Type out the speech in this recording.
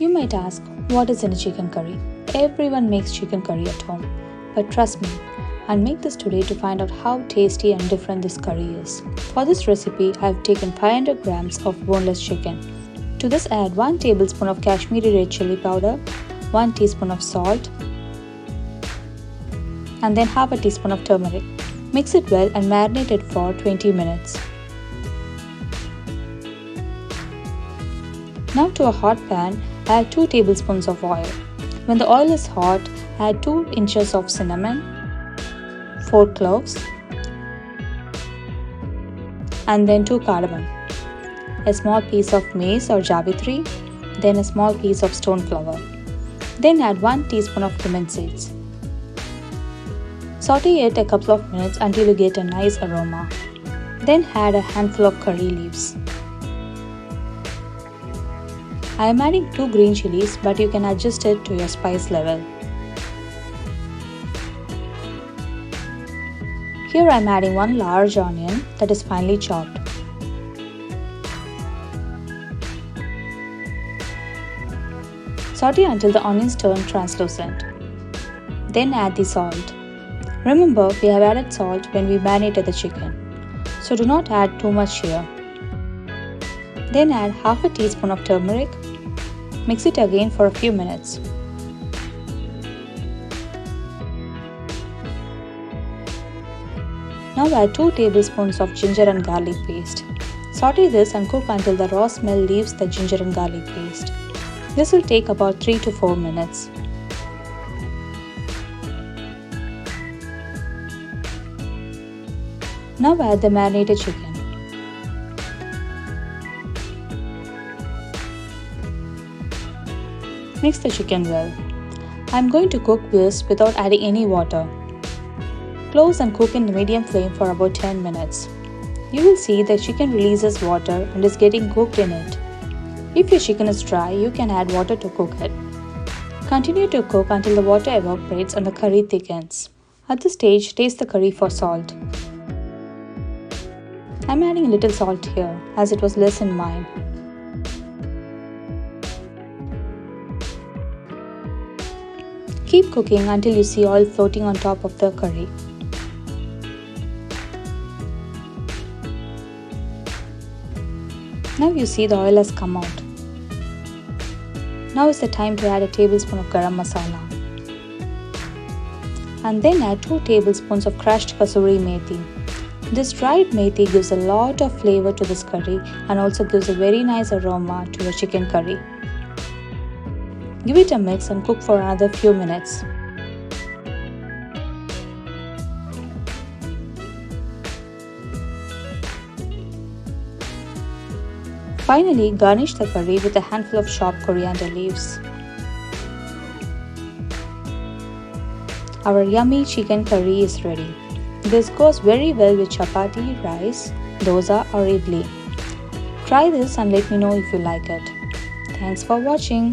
You might ask, what is in a chicken curry? Everyone makes chicken curry at home. But trust me, I'll make this today to find out how tasty and different this curry is. For this recipe, I have taken 500 grams of boneless chicken. To this add 1 tablespoon of Kashmiri red chili powder, 1 teaspoon of salt, and then half a teaspoon of turmeric. Mix it well and marinate it for 20 minutes. Now to a hot pan, add 2 tablespoons of oil. When the oil is hot, add 2 inches of cinnamon, 4 cloves, and then 2 cardamom, a small piece of mace or javitri, then a small piece of stone flower. Then add 1 teaspoon of cumin seeds. Saute it a couple of minutes until you get a nice aroma. Then add a handful of curry leaves. I am adding 2 green chilies, but you can adjust it to your spice level. Here I am adding 1 large onion that is finely chopped. Saute until the onions turn translucent. Then add the salt. Remember, we have added salt when we marinated the chicken, so do not add too much here. Then add half a teaspoon of turmeric. Mix it again for a few minutes. Now add 2 tablespoons of ginger and garlic paste. Saute this and cook until the raw smell leaves the ginger and garlic paste. This will take about 3 to 4 minutes. Now add the marinated chicken. Mix the chicken well. I am going to cook this without adding any water. Close and cook in the medium flame for about 10 minutes. You will see the chicken releases water and is getting cooked in it. If your chicken is dry, you can add water to cook it. Continue to cook until the water evaporates and the curry thickens. At this stage, taste the curry for salt. I am adding a little salt here as it was less in mine. Keep cooking until you see oil floating on top of the curry. Now you see the oil has come out. Now is the time to add a tablespoon of garam masala. And then add 2 tablespoons of crushed kasuri methi. This dried methi gives a lot of flavor to this curry and also gives a very nice aroma to your chicken curry. Give it a mix and cook for another few minutes. Finally, garnish the curry with a handful of chopped coriander leaves. Our yummy chicken curry is ready. This goes very well with chapati, rice, dosa or idli. Try this and let me know if you like it. Thanks for watching.